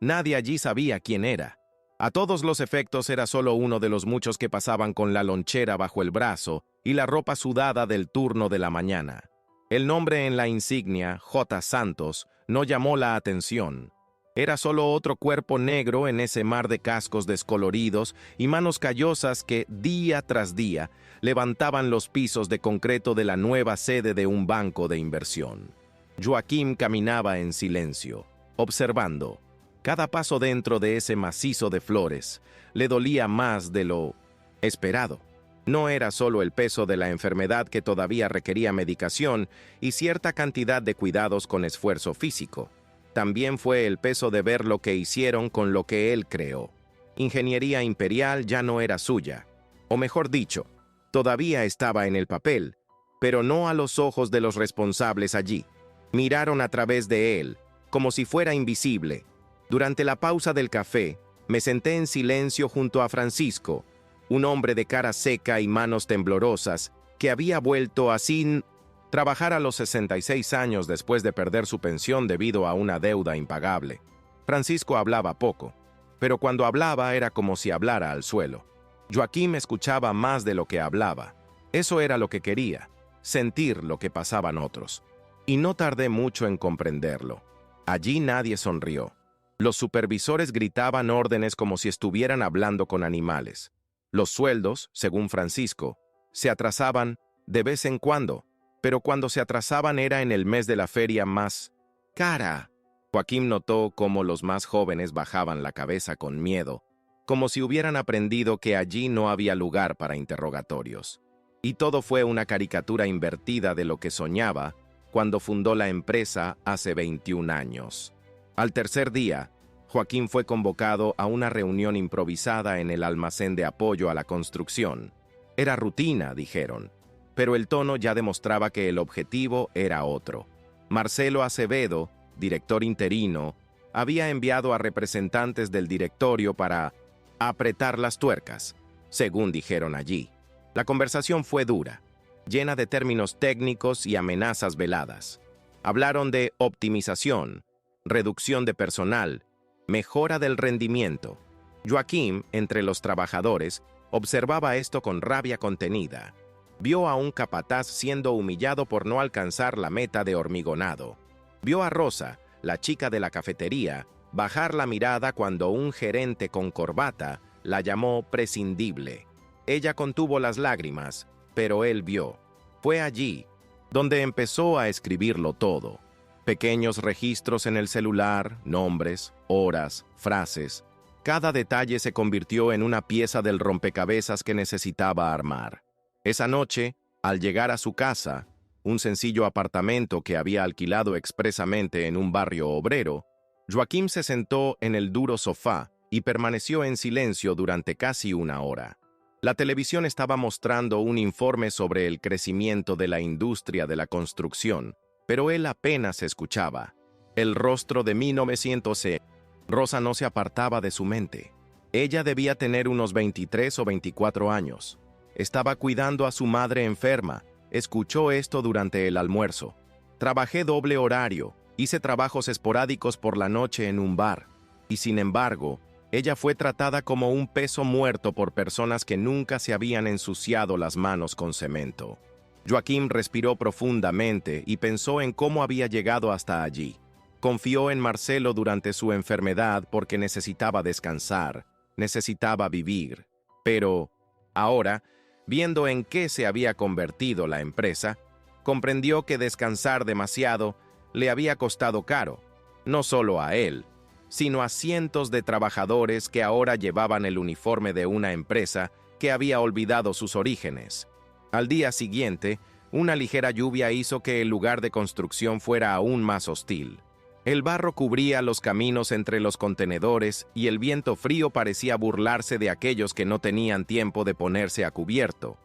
Nadie allí sabía quién era. A todos los efectos era solo uno de los muchos que pasaban con la lonchera bajo el brazo y la ropa sudada del turno de la mañana. El nombre en la insignia, J. Santos, no llamó la atención. Era solo otro cuerpo negro en ese mar de cascos descoloridos y manos callosas que, día tras día, levantaban los pisos de concreto de la nueva sede de un banco de inversión. Joaquín caminaba en silencio, observando. Cada paso dentro de ese macizo de flores le dolía más de lo esperado. No era solo el peso de la enfermedad que todavía requería medicación y cierta cantidad de cuidados con esfuerzo físico. También fue el peso de ver lo que hicieron con lo que él creó. Ingeniería Imperial ya no era suya. O mejor dicho, todavía estaba en el papel, pero no a los ojos de los responsables allí. Miraron a través de él, como si fuera invisible. Durante la pausa del café, me senté en silencio junto a Francisco, un hombre de cara seca y manos temblorosas, que había vuelto a sin trabajar a los 66 años después de perder su pensión debido a una deuda impagable. Francisco hablaba poco, pero cuando hablaba era como si hablara al suelo. Joaquín escuchaba más de lo que hablaba. Eso era lo que quería, sentir lo que pasaban otros. Y no tardé mucho en comprenderlo. Allí nadie sonrió. Los supervisores gritaban órdenes como si estuvieran hablando con animales. Los sueldos, según Francisco, se atrasaban de vez en cuando, pero cuando se atrasaban era en el mes de la feria más cara. Joaquín notó cómo los más jóvenes bajaban la cabeza con miedo, como si hubieran aprendido que allí no había lugar para interrogatorios. Y todo fue una caricatura invertida de lo que soñaba cuando fundó la empresa hace 21 años. Al tercer día, Joaquín fue convocado a una reunión improvisada en el almacén de apoyo a la construcción. Era rutina, dijeron, pero el tono ya demostraba que el objetivo era otro. Marcelo Acevedo, director interino, había enviado a representantes del directorio para apretar las tuercas, según dijeron allí. La conversación fue dura, llena de términos técnicos y amenazas veladas. Hablaron de optimización, reducción de personal, mejora del rendimiento. Joaquín, entre los trabajadores, observaba esto con rabia contenida. Vio a un capataz siendo humillado por no alcanzar la meta de hormigonado. Vio a Rosa, la chica de la cafetería, bajar la mirada cuando un gerente con corbata la llamó prescindible. Ella contuvo las lágrimas, pero él vio. Fue allí donde empezó a escribirlo todo. Pequeños registros en el celular, nombres, horas, frases. Cada detalle se convirtió en una pieza del rompecabezas que necesitaba armar. Esa noche, al llegar a su casa, un sencillo apartamento que había alquilado expresamente en un barrio obrero, Joaquín se sentó en el duro sofá y permaneció en silencio durante casi una hora. La televisión estaba mostrando un informe sobre el crecimiento de la industria de la construcción, pero él apenas escuchaba. El rostro de 1900. Rosa no se apartaba de su mente. Ella debía tener unos 23 o 24 años. Estaba cuidando a su madre enferma. Escuchó esto durante el almuerzo. Trabajé doble horario, hice trabajos esporádicos por la noche en un bar. Y sin embargo, ella fue tratada como un peso muerto por personas que nunca se habían ensuciado las manos con cemento. Joaquín respiró profundamente y pensó en cómo había llegado hasta allí. Confió en Marcelo durante su enfermedad porque necesitaba descansar, necesitaba vivir. Pero, ahora, viendo en qué se había convertido la empresa, comprendió que descansar demasiado le había costado caro, no solo a él, sino a cientos de trabajadores que ahora llevaban el uniforme de una empresa que había olvidado sus orígenes. Al día siguiente, una ligera lluvia hizo que el lugar de construcción fuera aún más hostil. El barro cubría los caminos entre los contenedores y el viento frío parecía burlarse de aquellos que no tenían tiempo de ponerse a cubierto.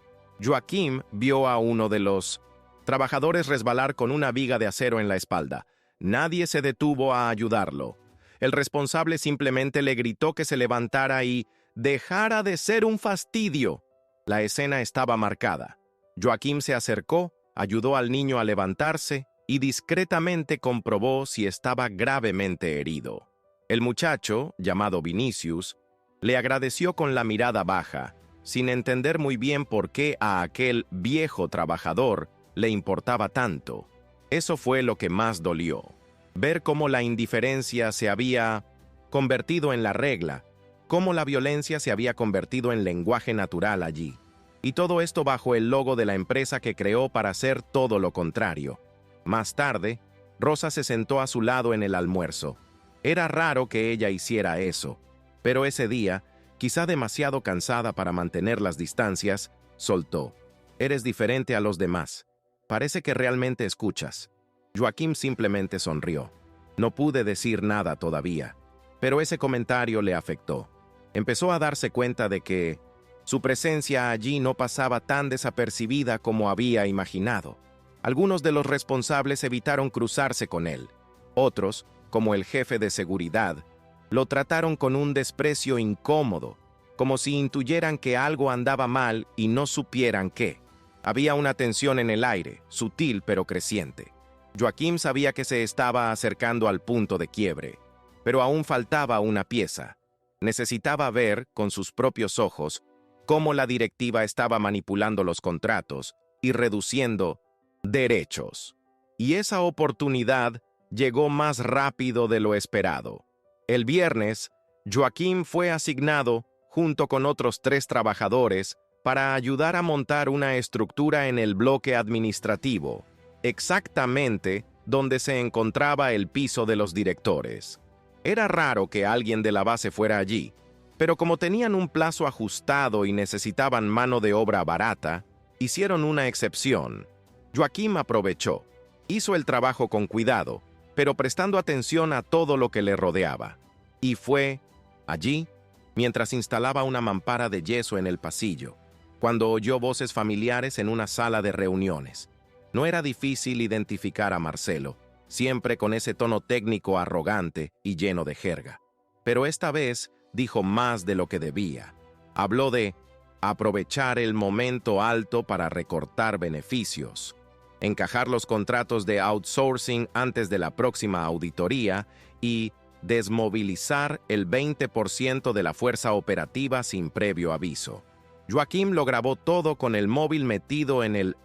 Joaquín vio a uno de los trabajadores resbalar con una viga de acero en la espalda. Nadie se detuvo a ayudarlo. El responsable simplemente le gritó que se levantara y dejara de ser un fastidio. La escena estaba marcada. Joaquín se acercó, ayudó al niño a levantarse y discretamente comprobó si estaba gravemente herido. El muchacho, llamado Vinicius, le agradeció con la mirada baja, sin entender muy bien por qué a aquel viejo trabajador le importaba tanto. Eso fue lo que más dolió. Ver cómo la indiferencia se había convertido en la regla, cómo la violencia se había convertido en lenguaje natural allí. Y todo esto bajo el logo de la empresa que creó para hacer todo lo contrario. Más tarde, Rosa se sentó a su lado en el almuerzo. Era raro que ella hiciera eso, pero ese día, quizá demasiado cansada para mantener las distancias, soltó. Eres diferente a los demás. Parece que realmente escuchas. Joaquim simplemente sonrió. No pude decir nada todavía, pero ese comentario le afectó. Empezó a darse cuenta de que su presencia allí no pasaba tan desapercibida como había imaginado. Algunos de los responsables evitaron cruzarse con él. Otros, como el jefe de seguridad, lo trataron con un desprecio incómodo, como si intuyeran que algo andaba mal y no supieran qué. Había una tensión en el aire, sutil pero creciente. Joaquim sabía que se estaba acercando al punto de quiebre, pero aún faltaba una pieza. Necesitaba ver, con sus propios ojos, cómo la directiva estaba manipulando los contratos y reduciendo derechos. Y esa oportunidad llegó más rápido de lo esperado. El viernes, Joaquim fue asignado, junto con otros 3 trabajadores, para ayudar a montar una estructura en el bloque administrativo, exactamente donde se encontraba el piso de los directores. Era raro que alguien de la base fuera allí, pero como tenían un plazo ajustado y necesitaban mano de obra barata, hicieron una excepción. Joaquim aprovechó, hizo el trabajo con cuidado, pero prestando atención a todo lo que le rodeaba. Y fue allí, mientras instalaba una mampara de yeso en el pasillo, cuando oyó voces familiares en una sala de reuniones. No era difícil identificar a Marcelo, siempre con ese tono técnico arrogante y lleno de jerga. Pero esta vez dijo más de lo que debía. Habló de aprovechar el momento alto para recortar beneficios, encajar los contratos de outsourcing antes de la próxima auditoría y desmovilizar el 20% de la fuerza operativa sin previo aviso. Joaquim lo grabó todo con el móvil metido en el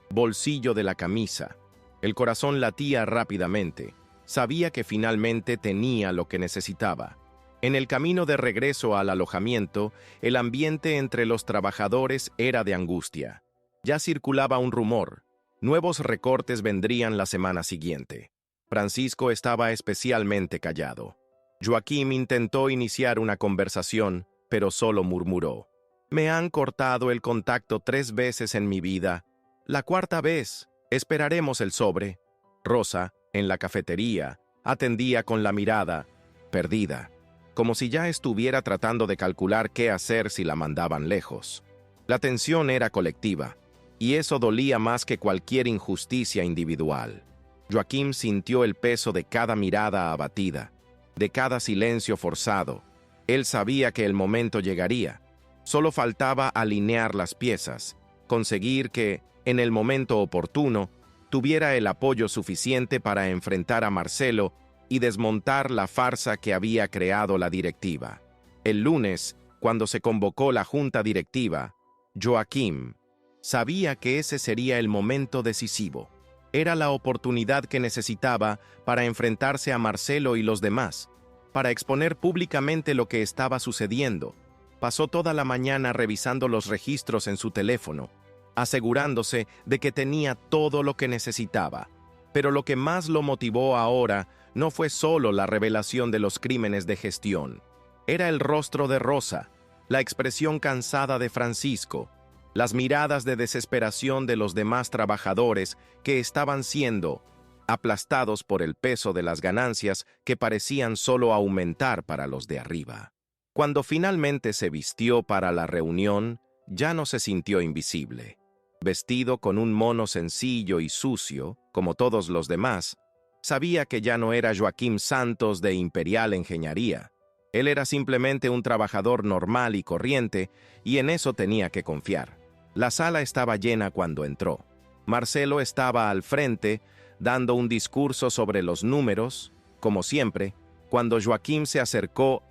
bolsillo de la camisa. El corazón latía rápidamente. Sabía que finalmente tenía lo que necesitaba. En el camino de regreso al alojamiento, el ambiente entre los trabajadores era de angustia. Ya circulaba un rumor. Nuevos recortes vendrían la semana siguiente. Francisco estaba especialmente callado. Joaquim intentó iniciar una conversación, pero solo murmuró. Me han cortado el contacto 3 veces en mi vida. La 4ª vez, esperaremos el sobre. Rosa, en la cafetería, atendía con la mirada perdida, como si ya estuviera tratando de calcular qué hacer si la mandaban lejos. La tensión era colectiva, y eso dolía más que cualquier injusticia individual. Joaquim sintió el peso de cada mirada abatida, de cada silencio forzado. Él sabía que el momento llegaría. Solo faltaba alinear las piezas, conseguir que, en el momento oportuno, tuviera el apoyo suficiente para enfrentar a Marcelo y desmontar la farsa que había creado la directiva. El lunes, cuando se convocó la junta directiva, Joaquim sabía que ese sería el momento decisivo. Era la oportunidad que necesitaba para enfrentarse a Marcelo y los demás, para exponer públicamente lo que estaba sucediendo. Pasó toda la mañana revisando los registros en su teléfono, asegurándose de que tenía todo lo que necesitaba. Pero lo que más lo motivó ahora no fue solo la revelación de los crímenes de gestión. Era el rostro de Rosa, la expresión cansada de Francisco, las miradas de desesperación de los demás trabajadores que estaban siendo aplastados por el peso de las ganancias que parecían solo aumentar para los de arriba. Cuando finalmente se vistió para la reunión, ya no se sintió invisible. Vestido con un mono sencillo y sucio, como todos los demás, sabía que ya no era Joaquim Santos de Imperial Ingeniería. Él era simplemente un trabajador normal y corriente, y en eso tenía que confiar. La sala estaba llena cuando entró. Marcelo estaba al frente, dando un discurso sobre los números, como siempre, cuando Joaquim se acercó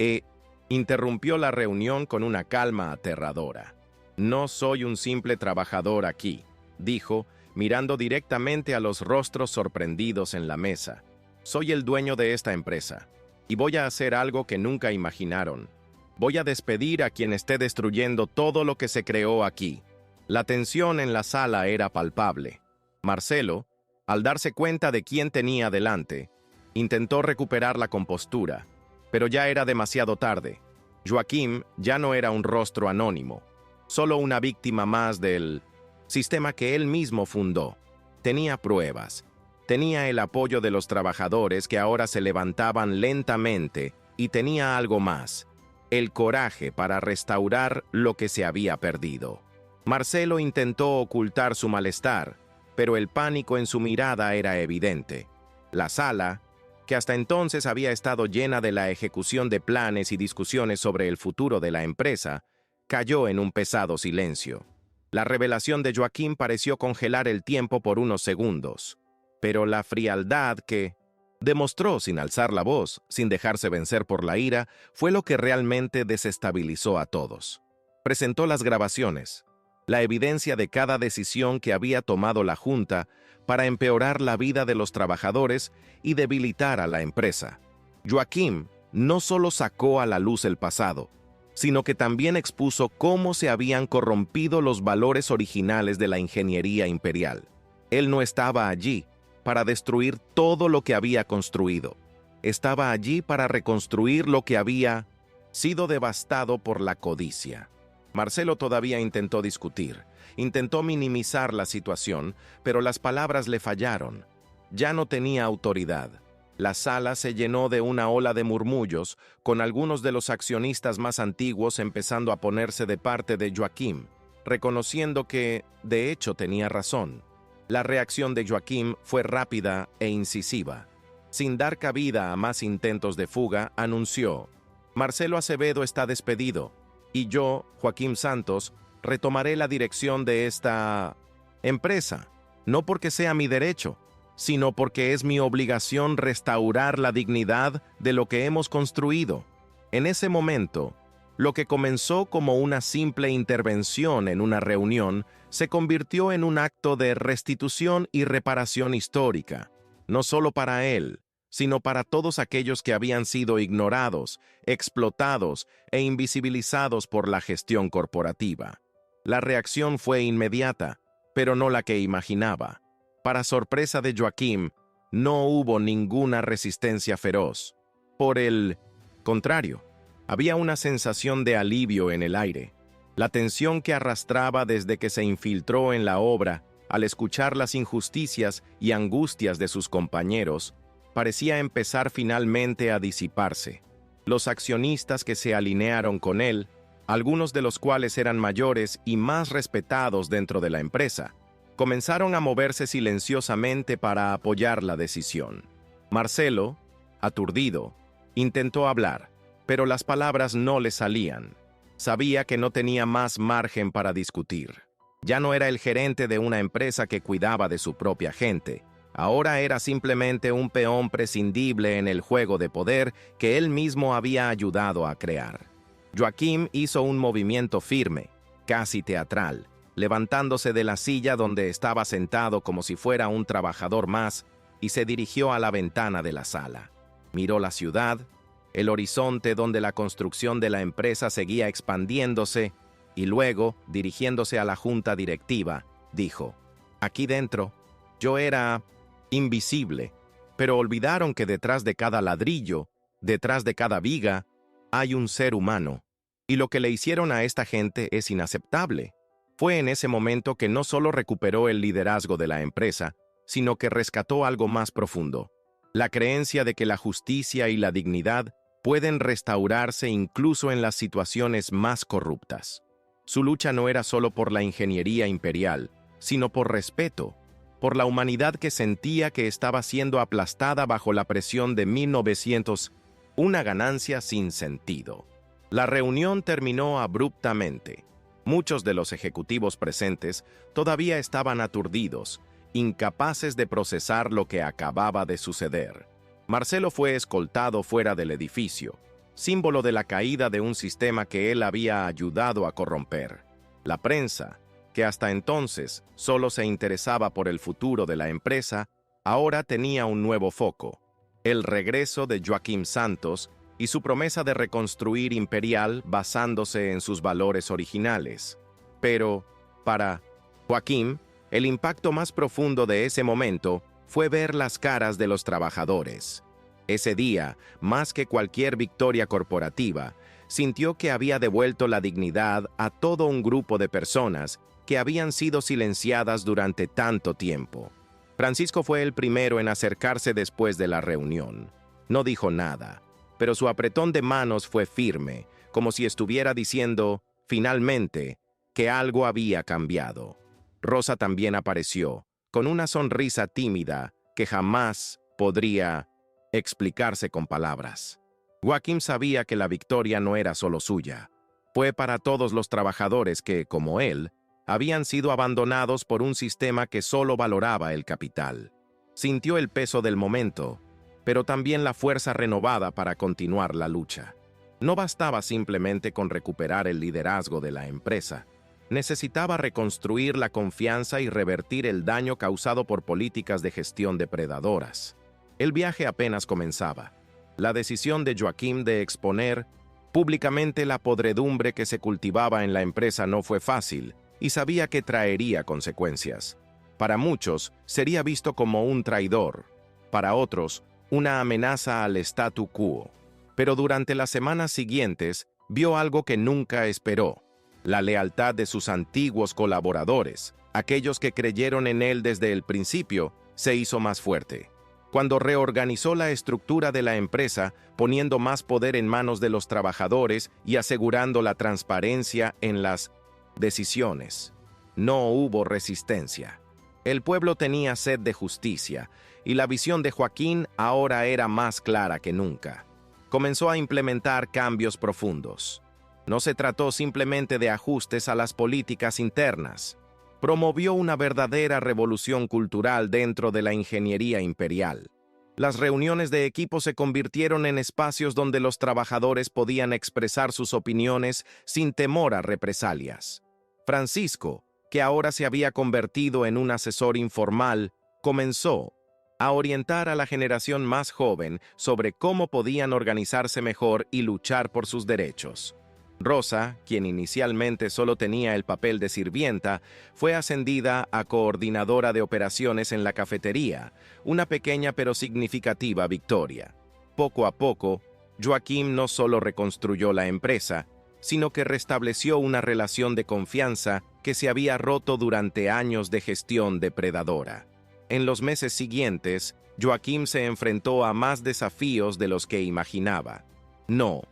interrumpió la reunión con una calma aterradora. «No soy un simple trabajador aquí», dijo, mirando directamente a los rostros sorprendidos en la mesa. «Soy el dueño de esta empresa, y voy a hacer algo que nunca imaginaron. Voy a despedir a quien esté destruyendo todo lo que se creó aquí». La tensión en la sala era palpable. Marcelo, al darse cuenta de quién tenía delante, intentó recuperar la compostura, pero ya era demasiado tarde. Joaquim ya no era un rostro anónimo, solo una víctima más del sistema que él mismo fundó. Tenía pruebas, tenía el apoyo de los trabajadores que ahora se levantaban lentamente y tenía algo más, el coraje para restaurar lo que se había perdido. Marcelo intentó ocultar su malestar, pero el pánico en su mirada era evidente. La sala, que hasta entonces había estado llena de la ejecución de planes y discusiones sobre el futuro de la empresa, cayó en un pesado silencio. La revelación de Joaquim pareció congelar el tiempo por unos segundos, pero la frialdad que demostró sin alzar la voz, sin dejarse vencer por la ira, fue lo que realmente desestabilizó a todos. Presentó las grabaciones, la evidencia de cada decisión que había tomado la Junta para empeorar la vida de los trabajadores y debilitar a la empresa. Joaquim no solo sacó a la luz el pasado, sino que también expuso cómo se habían corrompido los valores originales de la ingeniería imperial. Él no estaba allí para destruir todo lo que había construido. Estaba allí para reconstruir lo que había sido devastado por la codicia. Marcelo todavía intentó discutir, intentó minimizar la situación, pero las palabras le fallaron. Ya no tenía autoridad. La sala se llenó de una ola de murmullos, con algunos de los accionistas más antiguos empezando a ponerse de parte de Joaquim, reconociendo que, de hecho, tenía razón. La reacción de Joaquim fue rápida e incisiva. Sin dar cabida a más intentos de fuga, anunció: «Marcelo Acevedo está despedido, y yo, Joaquim Santos, retomaré la dirección de esta empresa, no porque sea mi derecho, sino porque es mi obligación restaurar la dignidad de lo que hemos construido». En ese momento, lo que comenzó como una simple intervención en una reunión se convirtió en un acto de restitución y reparación histórica, no solo para él, sino para todos aquellos que habían sido ignorados, explotados e invisibilizados por la gestión corporativa. La reacción fue inmediata, pero no la que imaginaba. Para sorpresa de Joaquim, no hubo ninguna resistencia feroz. Por el contrario, había una sensación de alivio en el aire. La tensión que arrastraba desde que se infiltró en la obra, al escuchar las injusticias y angustias de sus compañeros, parecía empezar finalmente a disiparse. Los accionistas que se alinearon con él, algunos de los cuales eran mayores y más respetados dentro de la empresa, comenzaron a moverse silenciosamente para apoyar la decisión. Marcelo, aturdido, intentó hablar, pero las palabras no le salían. Sabía que no tenía más margen para discutir. Ya no era el gerente de una empresa que cuidaba de su propia gente. Ahora era simplemente un peón prescindible en el juego de poder que él mismo había ayudado a crear. Joaquim hizo un movimiento firme, casi teatral, levantándose de la silla donde estaba sentado como si fuera un trabajador más, y se dirigió a la ventana de la sala. Miró la ciudad, el horizonte donde la construcción de la empresa seguía expandiéndose, y luego, dirigiéndose a la junta directiva, dijo: «Aquí dentro, yo era invisible, pero olvidaron que detrás de cada ladrillo, detrás de cada viga, hay un ser humano, y lo que le hicieron a esta gente es inaceptable». Fue en ese momento que no solo recuperó el liderazgo de la empresa, sino que rescató algo más profundo: la creencia de que la justicia y la dignidad pueden restaurarse incluso en las situaciones más corruptas. Su lucha no era solo por la ingeniería imperial, sino por respeto, por la humanidad que sentía que estaba siendo aplastada bajo la presión de 1900, una ganancia sin sentido. La reunión terminó abruptamente. Muchos de los ejecutivos presentes todavía estaban aturdidos, incapaces de procesar lo que acababa de suceder. Marcelo fue escoltado fuera del edificio, símbolo de la caída de un sistema que él había ayudado a corromper. La prensa, que hasta entonces solo se interesaba por el futuro de la empresa, ahora tenía un nuevo foco: el regreso de Joaquim Santos y su promesa de reconstruir Imperial basándose en sus valores originales. Pero, para Joaquim, el impacto más profundo de ese momento fue ver las caras de los trabajadores. Ese día, más que cualquier victoria corporativa, sintió que había devuelto la dignidad a todo un grupo de personas que habían sido silenciadas durante tanto tiempo. Francisco fue el primero en acercarse después de la reunión. No dijo nada, pero su apretón de manos fue firme, como si estuviera diciendo, finalmente, que algo había cambiado. Rosa también apareció, con una sonrisa tímida que jamás podría explicarse con palabras. Joaquim sabía que la victoria no era solo suya. Fue para todos los trabajadores que, como él, habían sido abandonados por un sistema que solo valoraba el capital. Sintió el peso del momento, pero también la fuerza renovada para continuar la lucha. No bastaba simplemente con recuperar el liderazgo de la empresa. Necesitaba reconstruir la confianza y revertir el daño causado por políticas de gestión depredadoras. El viaje apenas comenzaba. La decisión de Joaquim de exponer públicamente la podredumbre que se cultivaba en la empresa no fue fácil, y sabía que traería consecuencias. Para muchos, sería visto como un traidor. Para otros, una amenaza al statu quo. Pero durante las semanas siguientes, vio algo que nunca esperó: la lealtad de sus antiguos colaboradores. Aquellos que creyeron en él desde el principio, se hizo más fuerte. Cuando reorganizó la estructura de la empresa, poniendo más poder en manos de los trabajadores y asegurando la transparencia en las decisiones, no hubo resistencia. El pueblo tenía sed de justicia, y la visión de Joaquín ahora era más clara que nunca. Comenzó a implementar cambios profundos. No se trató simplemente de ajustes a las políticas internas. Promovió una verdadera revolución cultural dentro de la ingeniería imperial. Las reuniones de equipo se convirtieron en espacios donde los trabajadores podían expresar sus opiniones sin temor a represalias. Francisco, que ahora se había convertido en un asesor informal, comenzó a orientar a la generación más joven sobre cómo podían organizarse mejor y luchar por sus derechos. Rosa, quien inicialmente solo tenía el papel de sirvienta, fue ascendida a coordinadora de operaciones en la cafetería, una pequeña pero significativa victoria. Poco a poco, Joaquim no solo reconstruyó la empresa, sino que restableció una relación de confianza que se había roto durante años de gestión depredadora. En los meses siguientes, Joaquim se enfrentó a más desafíos de los que imaginaba. No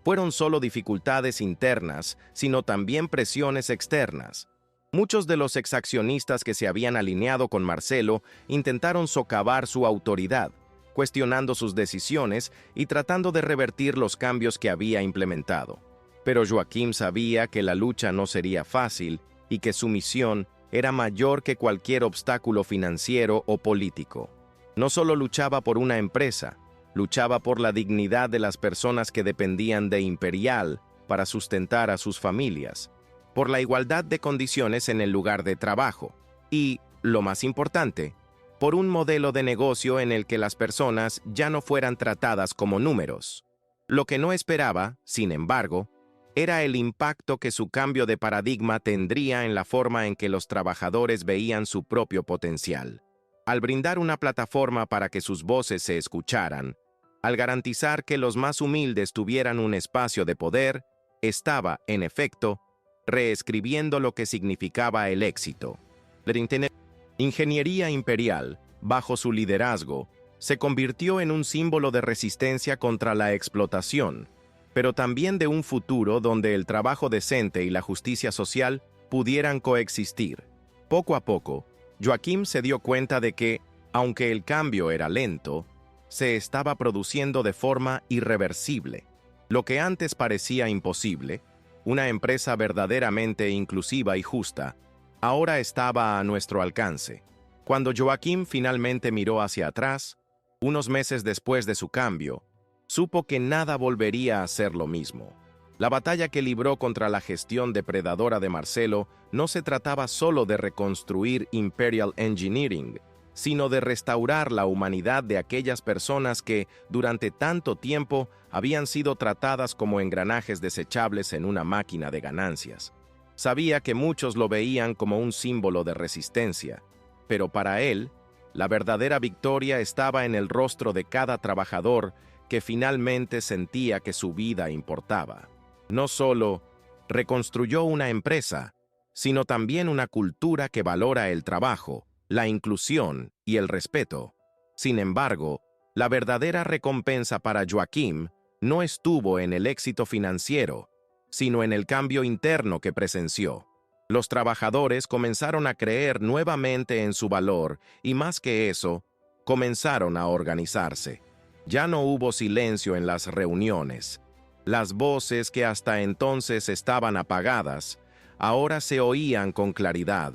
fueron solo dificultades internas, sino también presiones externas. Muchos de los exaccionistas que se habían alineado con Marcelo intentaron socavar su autoridad, cuestionando sus decisiones y tratando de revertir los cambios que había implementado. Pero Joaquim sabía que la lucha no sería fácil y que su misión era mayor que cualquier obstáculo financiero o político. No solo luchaba por una empresa, luchaba por la dignidad de las personas que dependían de Imperial para sustentar a sus familias, por la igualdad de condiciones en el lugar de trabajo y, lo más importante, por un modelo de negocio en el que las personas ya no fueran tratadas como números. Lo que no esperaba, sin embargo, era el impacto que su cambio de paradigma tendría en la forma en que los trabajadores veían su propio potencial. Al brindar una plataforma para que sus voces se escucharan, al garantizar que los más humildes tuvieran un espacio de poder, estaba, en efecto, reescribiendo lo que significaba el éxito. La ingeniería imperial, bajo su liderazgo, se convirtió en un símbolo de resistencia contra la explotación, pero también de un futuro donde el trabajo decente y la justicia social pudieran coexistir. Poco a poco, Joaquim se dio cuenta de que, aunque el cambio era lento, se estaba produciendo de forma irreversible. Lo que antes parecía imposible, una empresa verdaderamente inclusiva y justa, ahora estaba a nuestro alcance. Cuando Joaquim finalmente miró hacia atrás, Unos meses después de su cambio, supo que nada volvería a ser lo mismo. La batalla que libró contra la gestión depredadora de Marcelo no se trataba solo de reconstruir Imperial Engineering, sino de restaurar la humanidad de aquellas personas que, durante tanto tiempo, habían sido tratadas como engranajes desechables en una máquina de ganancias. Sabía que muchos lo veían como un símbolo de resistencia, pero para él, la verdadera victoria estaba en el rostro de cada trabajador que finalmente sentía que su vida importaba. No solo reconstruyó una empresa, sino también una cultura que valora el trabajo, la inclusión y el respeto. Sin embargo, la verdadera recompensa para Joaquim no estuvo en el éxito financiero, sino en el cambio interno que presenció. Los trabajadores comenzaron a creer nuevamente en su valor y, más que eso, comenzaron a organizarse. Ya no hubo silencio en las reuniones. Las voces que hasta entonces estaban apagadas, ahora se oían con claridad.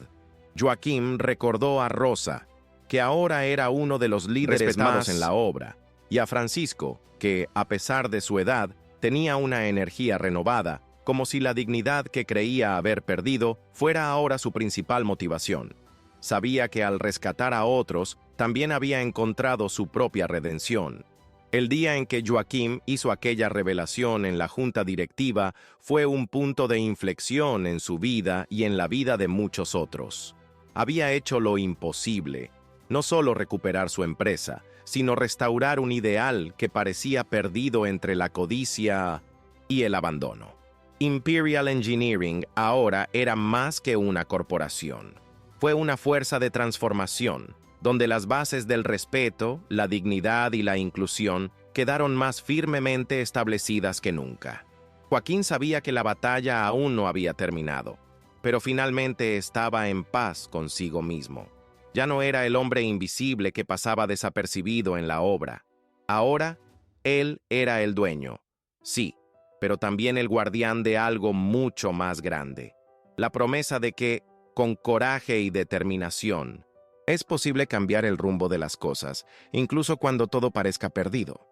Joaquim recordó a Rosa, que ahora era uno de los líderes respetados más en la obra, y a Francisco, que, a pesar de su edad, tenía una energía renovada, como si la dignidad que creía haber perdido fuera ahora su principal motivación. Sabía que al rescatar a otros, también había encontrado su propia redención. El día en que Joaquim hizo aquella revelación en la junta directiva fue un punto de inflexión en su vida y en la vida de muchos otros. Había hecho lo imposible, no solo recuperar su empresa, sino restaurar un ideal que parecía perdido entre la codicia y el abandono. Imperial Engineering ahora era más que una corporación. Fue una fuerza de transformación, donde las bases del respeto, la dignidad y la inclusión quedaron más firmemente establecidas que nunca. Joaquín sabía que la batalla aún no había terminado, pero finalmente estaba en paz consigo mismo. Ya no era el hombre invisible que pasaba desapercibido en la obra. Ahora, él era el dueño. Sí, pero también el guardián de algo mucho más grande. La promesa de que, con coraje y determinación, es posible cambiar el rumbo de las cosas, incluso cuando todo parezca perdido.